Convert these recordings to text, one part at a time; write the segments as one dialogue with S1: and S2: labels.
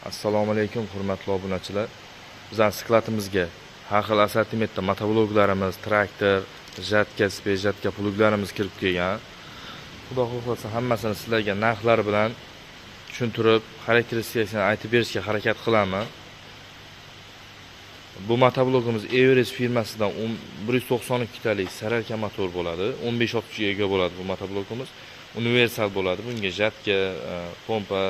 S1: Assalomu alaykum hurmatli obunachilar. Bizning sklatimizga har xil assortimentda motobloklarimiz, traktor, jatka, spejjatka pluglarimiz kirib kelgan. Xudo xohlasa hammasini sizlarga narxlari bilan tushuntirib, xarakteristikasini aytib berishga harakat qilaman. Bu motoblokimiz Everest firmasidan 192 talik saralka motor bo'ladi. 15-60 ga ega bo'ladi bu motoblokimiz. Universal bo'ladi. Bunga jatka, pompa,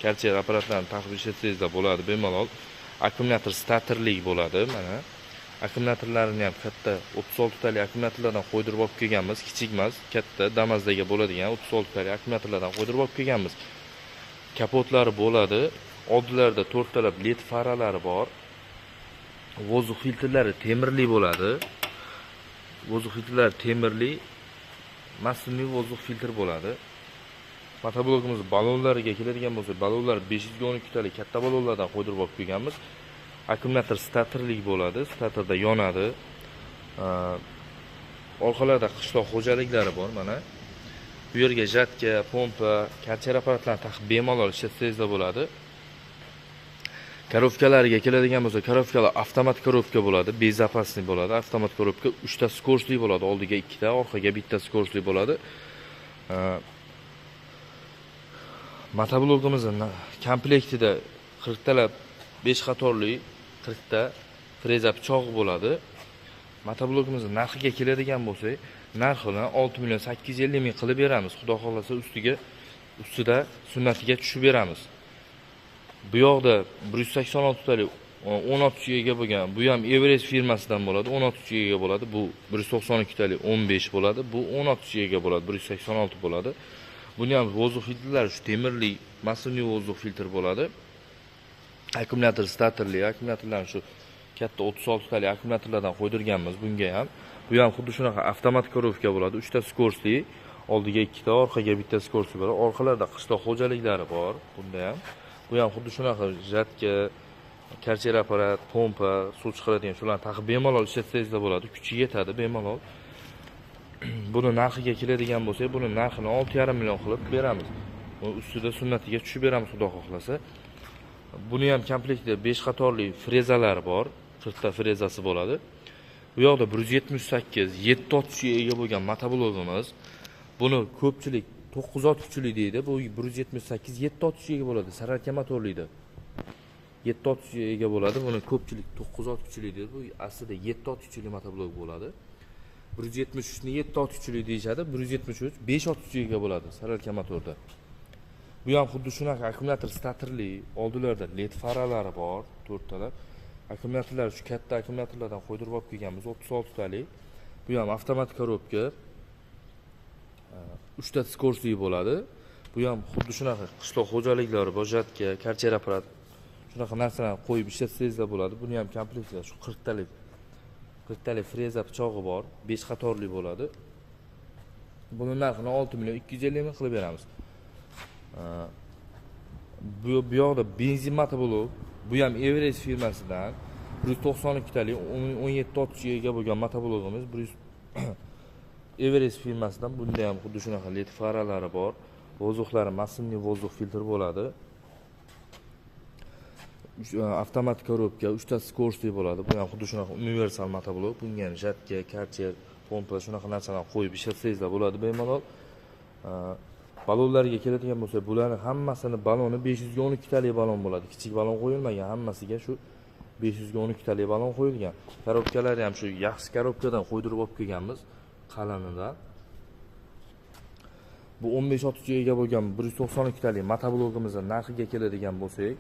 S1: karcher apparatlarni taqib ishlatsangizlar bo'ladi bemalol. Akkumulyator starterlik bo'ladi. Mana akkumulyatorlarini ham katta 36 talik akkumulyatorlardan qo'ydirib olib kelganmiz. Kichik emas, katta Damazdaga bo'ladigan 36 talik akkumulyatorlardan qo'ydirib olib kelganmiz. Kapotlari bo'ladi. Oldilarida 4 talab LED faralari bor. Vozuq filtrlari temirli bo'ladi. Vozuq filtrlari temirli, massivli vozuq filtr bo'ladi. Motoblokimiz balonlariga keladigan bo'lsa, balonlar 512 talik katta balonlardan qo'ydirib olib kelganmiz. Akkumulyator starterlik bo'ladi, starterda yonadi. Orqalarda qishloq xo'jaliklari bor, mana. Bu yerga jatka, pompa, karcher apparatlarni taqib bemalol ishlatsangizlar bo'ladi. Korobkalariga keladigan bo'lsa, korobkalar avtomat korobka bo'ladi, bezopasniy bo'ladi. Avtomat korobka 3 ta skorsli bo'ladi, oldiga 2 ta, orqaga 1 ta skorsli bo'ladi. Motoblokimizning komplektida 40 talab 5 qatorli 40 ta freza pichog'i bo'ladi. Motoblokimizning narxiga keladigan bo'lsak, narxini 6 million 850 ming qilib beramiz. Xudo xolasa ustida sunnatiga tushib beramiz. Bu yoqda 186 talik 16 ga ega bo'lgan, bu ham Everest firmasidan bo'ladi, 16 ga ega bo'ladi. Bu 192 talik 15 bo'ladi, bu 16 ga ega bo'ladi, 186 bo'ladi. Buni ham vozuq filtrlari shu temirli, massivli vozuq filtr bo'ladi. Akkumulyator starterli, akkumulyatorlarni shu katta 36 talik akkumulyatorlardan qo'ydirganmiz bunga ham. Bu ham xuddi shunaqa avtomat korobka bo'ladi, 3 ta skorsli, oldiga 2 ta, orqaga 1 ta skorsli bo'ladi. Orqalarda qishloq xo'jaliklari bor bunda ham. Bu ham xuddi shunaqa jatka, karcher apparat, pompa, suv chiqaradigan shularni taqib bemalol ishlatsangizlar bo'ladi. Kuchi yetadi bemalol. Buni narxiga keladigan bo'lsak, buni narxini 6,5 million qilib beramiz. Ustida sunnatiga tushib beramiz xudo xohlasa. Buni ham komplektda 5 qatorli frezalari bor, 40 ta frezasi bo'ladi. Bu yoqda 178 730 ga ega bo'lgan motoblokimiz. Buni ko'pchilik 9 kuchli deydi. Bu 178 730 ga ega bo'ladi, saralka motorlida. 730 ga ega bo'ladi. Buni ko'pchilik 9 kuchli deydi. Bu aslida 730 kuchli motoblok bo'ladi. 173 ni 760 kuchli deyishadi. 173 560 ga ega bo'ladi saralka motorda. Bu ham xuddi shunaqa akkumulyator starterli, oldilarda LED faralari bor, 4 talab. Akkumulyatorlar shu katta akkumulyatorlardan qo'ydirib olib kelganmiz, 36 talik. Bu ham avtomat korobka. 3 ta skorsli bo'ladi. Bu ham xuddi shunaqa qishloq xo'jaliklari bor, jatka, karcher apparat, shunaqa narsalarni qo'yib ishlatsangizlar bo'ladi. Buni ham komplektda shu 40 talik freza pichog'i bor, 5 qatorli bo'ladi. Buni narxini 6 million 250 ming qilib beramiz. Bu yoqda benzin motoblok, bu ham Everest firmasidan 192 talik 1760 ga ega bo'lgan motoblokimiz. Everest firmasidan bunda ham xuddi shunaqa LED faralari bor. Vozuqlari massivli vozuq filtr bo'ladi. Avtomat korobka, 3 ta skorsli bo'ladi. Bu ham xuddi shunaqa universal motoblok. Bunga ham jatka, karcher, pompa shunaqa narsalarni qo'yib ishlatsangizlar bo'ladi bemalol. Balonlarga keladigan bo'lsa, bularning hammasini baloni 512 talik balon bo'ladi. Kichik balon qo'yilmagan, hammasiga shu 512 talik balon qo'yilgan. Korobkalari ham shu yaxshi korobkadan qo'ydirib olib kelganmiz, qalinidan. Bu 15-60 ga ega bo'lgan 192 talik motoblokimizning narxiga keladigan bo'lsak,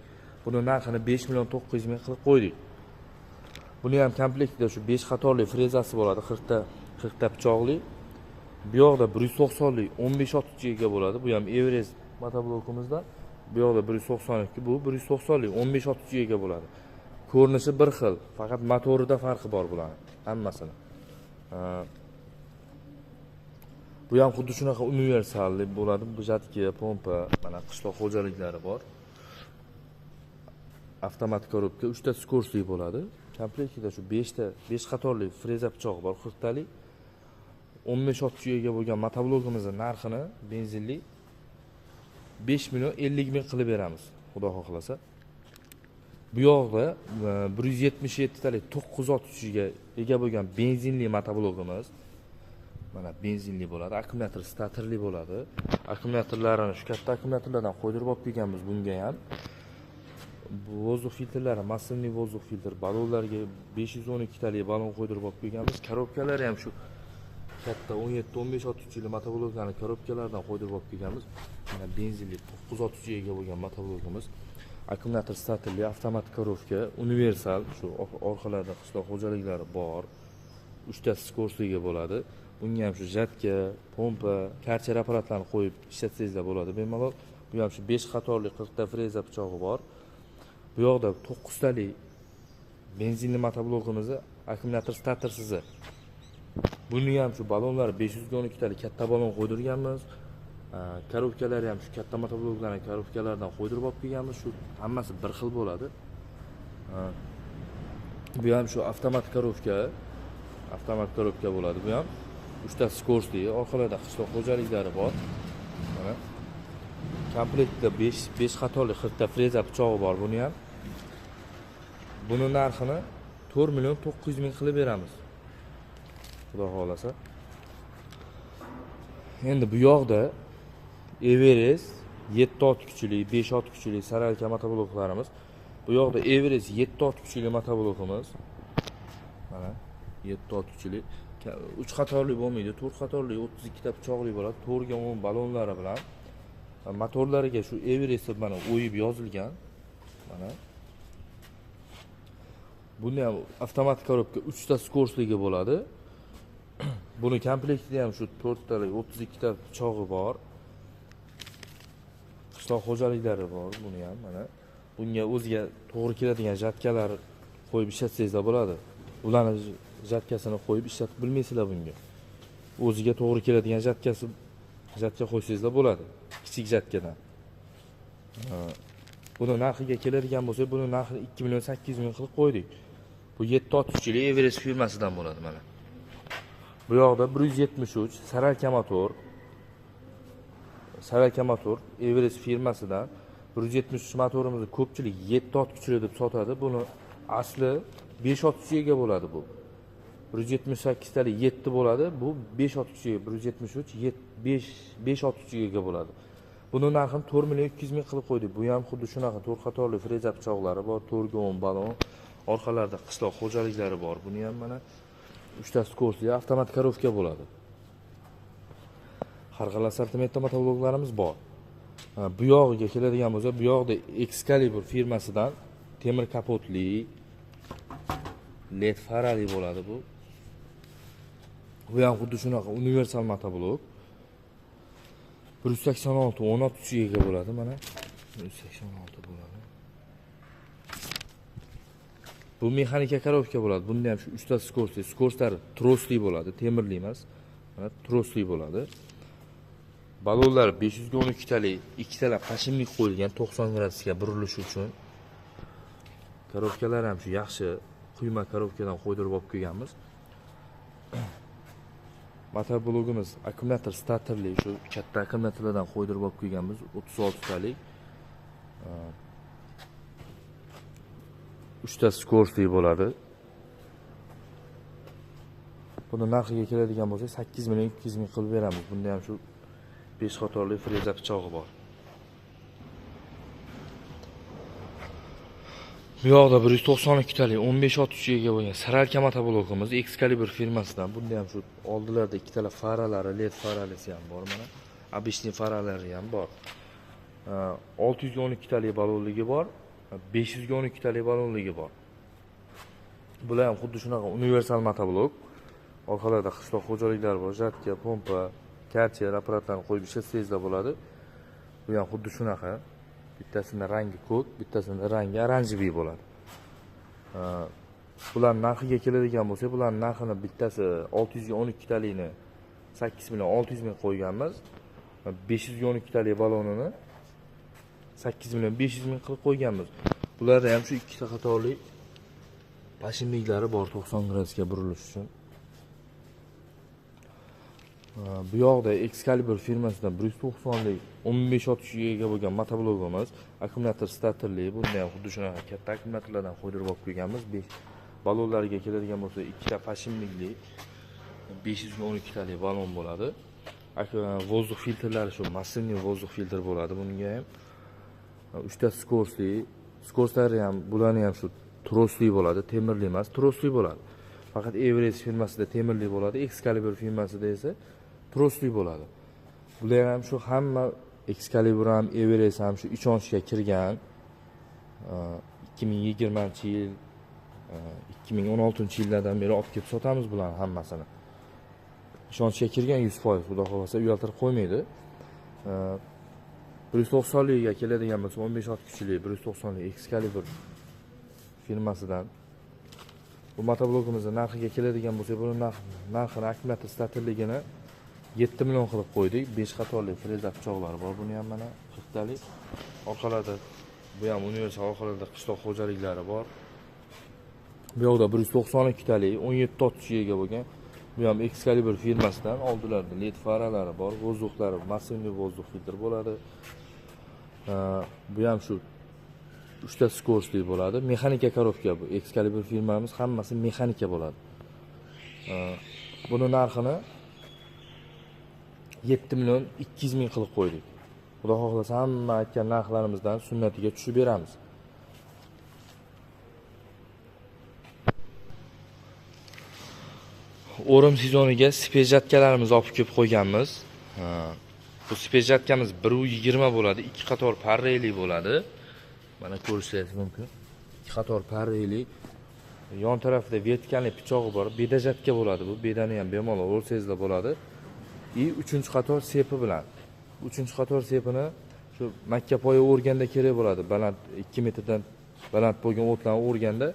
S1: buni narxini 5 million 900 ming qilib qo'ydik. Buni ham komplektida shu 5 qatorli frezasi bo'ladi, 40 ta pichoqli. Bu yoqda 190lik 15-60 ga ega bo'ladi. Bu ham Everest motoblokimizdan. Bu yoqda 192, bu 190lik 15-60 ga ega bo'ladi. Ko'rinishi bir xil, faqat motorida farqi bor bularning hammasini. Bu ham xuddi shunaqa universallik bo'ladi. Bu jatka, pompa, mana qishloq xo'jaliklari bor. Avtomat korobka, 3 ta skorsli bo'ladi. Komplektida shu 5 qatorli freza pichog'i bor, 40 talik. 15-60 ga ega bo'lgan motoblokimizning narxini benzinli 5 million 50 ming qilib beramiz, xudo xohlasa. Bu yoqda 177 talik 9 ot kuchiga ega bo'lgan benzinli motoblogimiz. Mana benzinli bo'ladi, akkumulyator statorli bo'ladi. Akkumulyatorlarini shu katta akkumulyatorlardan qo'ydirib olib kelganmiz bunga ham. Bu vozdux filtrlari massivli vozdux filtr, balonlarga 512 talik balon qo'ydirib olib kelganmiz. Korobkalari ham shu katta 17-15 ot kuchli motobloglarning korobkalaridan qo'ydirib olib kelganmiz. Mana benzinli 9 ot kuchiga ega bo'lgan motoblogimiz. Akkumulyator statorli, avtomat korovka, universal, shu orqalarida qishloq xo'jaliklari bor. 3 ta skorsliga bo'ladi. Bunga ham shu jatka, pompa, karcher apparatlarini qo'yib ishlatsangiz bo'ladi bemalol. Bu ham shu 5 qatorli 40 ta freza pichog'i bor. Bu yoqda 9 talik benzinli motoblogimizni akkumulyator statorsiz. Buni ham shu balonlari 512 talik katta balon qo'ydirganmiz. Korobkalari ham shu katta motobloglarning korobkalaridan qo'ydirib olib kelganmiz. Shu hammasi bir xil bo'ladi. Bu ham shu avtomat korobka bo'ladi bu ham. 3 ta skorsli, orqalarda qishloq xo'jaliklari bor. Mana komplektda 5 qatorli 40 ta freza pichog'i bor buni ham. Buni narxini 4 million 900 ming qilib beramiz. Xudo xolasa. Endi bu yoqda Everest 7 ot kuchli, 5 ot kuchli saralka motobloklarimiz. Bu yoqda Everest 7 ot kuchli motoblokimiz. Mana 7 ot kuchli. 3 qatorli bo'lmaydi, 4 qatorli 32 ta pichoqli bo'ladi. 4 ga 10 balonlari bilan. Motorlariga shu Everest mana o'yib yozilgan. Mana. Bunda ham avtomat korobka 3 ta skorsliga bo'ladi. Buni komplektida ham shu 4 talik 32 ta pichog'i bor. Qishloq xo'jaliklari bor buni ham mana. Bunga o'ziga to'g'ri keladigan jatkalar qo'yib ishlatsangiz bo'ladi. Ularni jatkasini qo'yib ishlatib bilmaysizlar bunga. O'ziga to'g'ri keladigan jatka qo'ysangiz bo'ladi. Kichik jatkadan. Buni narxiga keladigan bo'lsa, buni narxini 2 million 800 ming qilib qo'ydik. Bu 7 ot kuchli Everest firmasidan bo'ladi mana. Bu yoqda 173 saralka motor Everest firmasidan 173 motorimizni ko'pchilik 7 ot kuchli deb sotadi. Buni asli 5 ot kuchiga bo'ladi bu. 178 talik 7 bo'ladi. Bu 5 ot kuchiga 173 5 ot kuchiga bo'ladi. Buni narxini 4 million 200 ming qilib qo'ydik. Bu ham xuddi shunaqa 4 qatorli freza pichoqlari bor, 4 ga 10 balon, orqalarida qishloq xo'jaliklari bor. Buni ham mana 3 ta skorsli avtomat korovka bo'ladi. Har xil assortimentda motobloklarimiz bor. Bu yog'iga keladigan bo'lsa, bu yoqda Excalibur firmasidan temir kapotli LED farali bo'ladi bu. Bu ham xuddi shunaqa universal motoblok. 186 10 ot kuchiga bo'ladi mana. 186 bo'ladi. Bu mexanika korovka bo'ladi. Bunda ham shu 3 ta skorsli, skorslari trosli bo'ladi, temirli emas. Mana trosli bo'ladi. Balonlar 512 talik, 2 talar qashimlik qo'yilgan 90 gradusga burilishi uchun. Korovkalar ham shu yaxshi quyma korovkadan qo'ydirib olib kelganmiz. Motoblogimiz akkumulyator statorli, shu katta akkumulyatorlardan qo'ydirib olib kelganmiz, 36 talik. 3 ta skorsli bo'ladi. Buni narxiga keladigan bo'lsa 8 million 200 ming qilib beramiz. Bunda ham shu 5 qatorli freza pichog'i bor. Bu yoqda 192 talik 15 ot kuchiga bo'lgan saralka motoblokimiz Excalibur firmasidan. Bunda ham shu oldilarda 2 tala faralari, LED faralisi ham bor mana. Обычный faralari ham bor. 612 talik balonligi bor, 512 talik balonligi bor. Bular ham xuddi shunaqa universal motoblok. Orqalarda qishloq xo'jaliklari bor, jatka, pompa, karcher apparatlarni qo'yib ishlatsangiz bo'ladi. Bu ham xuddi shunaqa. Bittasini rangi ko'k, bittasini rangi oranjiviy bo'ladi. Bular narxiga keladigan bo'lsa, bular narxini bittasi 612 talikni 8 million 600 ming qo'yganmiz. 512 talik balonini 8 million 500 ming qilib qo'yganmiz. Bularda ham shu 2 ta qatorli pashimliklari bor 90 gradusga burilish uchun. Bu yoqda Excalibur firmasidan 190lik 15-60 ga ega bo'lgan motoblogimiz, akkumulyator statorli, bunda ham xuddi shunaqa katta akkumulyatorlardan qo'ydirib olib qo'yganmiz. Balonlarga keladigan bo'lsa, ikkita pashimlikli 512 talik balon bo'ladi. Vozdux filtrlari shu massivniy vozdux filtr bo'ladi bunga ham. 3 ta skorslari ham, bularni ham shu trosli bo'ladi, temirli emas, trosli bo'ladi. Faqat Everest firmasida temirli bo'ladi, Excalibur firmasida esa trosli bo'ladi. Bular ham shu hamma Excalibur ham, Everest ham shu ishonchga kirgan 2020-yil, 2016-yillardan beri olib kelib sotamiz bularni hammasini. Ishonchga kirgan 100%, xudo xolasa uyaltirib qo'ymaydi. 190 ga keladigan bo'lsa 15-60lik 190lik Excalibur firmasidan bu motoblogimizning narxiga keladigan bo'lsa, buni narxini akkumulyator statorligini 7 million qilib qo'ydik. 5 qatorli freza pichoqlari bor. Buni ham mana 40 talik. Orqalarda bu ham universal, orqalarda qishloq xo'jaliklari bor. Bu yoqda 192 talik 17-60 ga bo'lgan. Bu ham Excalibur firmasidan oldilarda LED faralari bor, vozdukhlari massivniy vozdux filtr bo'ladi. Bu ham shu 3 ta skorsli bo'ladi. Mexanika korobka bu. Excalibur firmamiz hammasi mexanika bo'ladi. Buni narxini 7 million 200 ming qilib qo'ydik. Xudo xohlasa hamma aytgan narxlarimizdan sunnatiga tushib beramiz. O'rim sezoniga spejatkalarimizni olib kelib qo'yganmiz. Bu spejatkamiz 120 bo'ladi, 2 qator parreli bo'ladi. Mana ko'rishingiz mumkin. 2 qator parreli. Yon tarafida vertikalli pichog'i bor, bedajatka bo'ladi bu. Bedani ham bemalol o'rsangizlar bo'ladi. 3-qator sepi bilan. 3-qator sepini shu makkapoya o'rganda kerak bo'ladi. Baland 2 metrdan baland bo'lgan o'tlarni o'rganda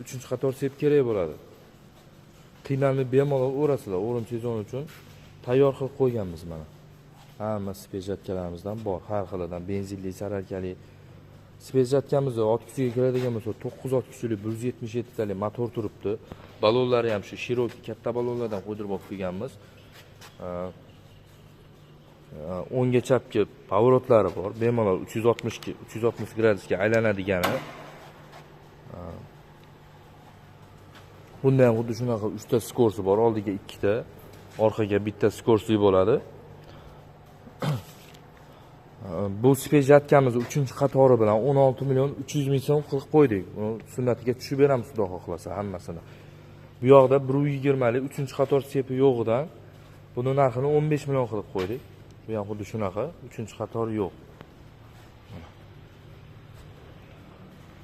S1: 3-qator sep kerak bo'ladi. Qiynalib bemalol o'rasizlar. O'rim sezoni uchun tayyor qilib qo'yganmiz mana. Hamma spejatkalarımizdan bor, har xilidan benzinli, sararkali. Spejatkamizda ot kuchiga keladigan bo'lsa, 9 ot kuchli 177 talik motor turibdi. Balonlari ham shu Cherokee katta balonlardan qo'ydirib olib kelganmiz. O'ngga chapga pavorotlari bor. Bemalol 360 gradusga aylanadigani. Bunda ham xuddi shunaqa 3 ta skorsi bor. Oldiga 2 ta, orqaga bitta skorsli bo'ladi. Bu spejatkamiz 3-qatori bilan 16 million 300 ming so'm qilib qo'ydik. Uni sunnatiga tushib beramiz, xudo xohlasa hammasini. Bu yoqda 120lik 3-qator sepi yo'g'idan buni narxini 15 million qilib qo'ydik. Bu ham xuddi shunaqa, 3-qator yo'q.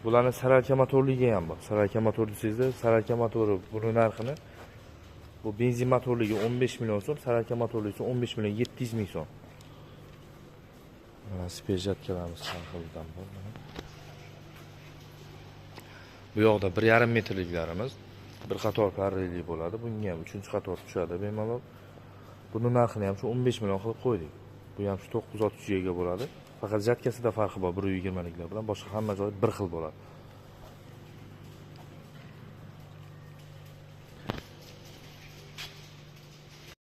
S1: Bularni sararka motorligi ham bor. Sararka motor desangizda, sararka motori buni narxini bu benzin motorligi 15 million so'm, sararka motorligi 15 million 700 ming so'm. Mana spejatkalarimiz har xildan bor. Bu yoqda 1,5 metrliklarimiz bir qator parreli bo'ladi. Bunga ham 3-qator tushadi bemalol. Buni narxini ham shu 15 million qilib qo'ydik. Bu ham shu 960 ga bo'ladi. Faqat jatkasida farqi bor 120liklar bilan, boshqa hamma joyi bir xil bo'ladi.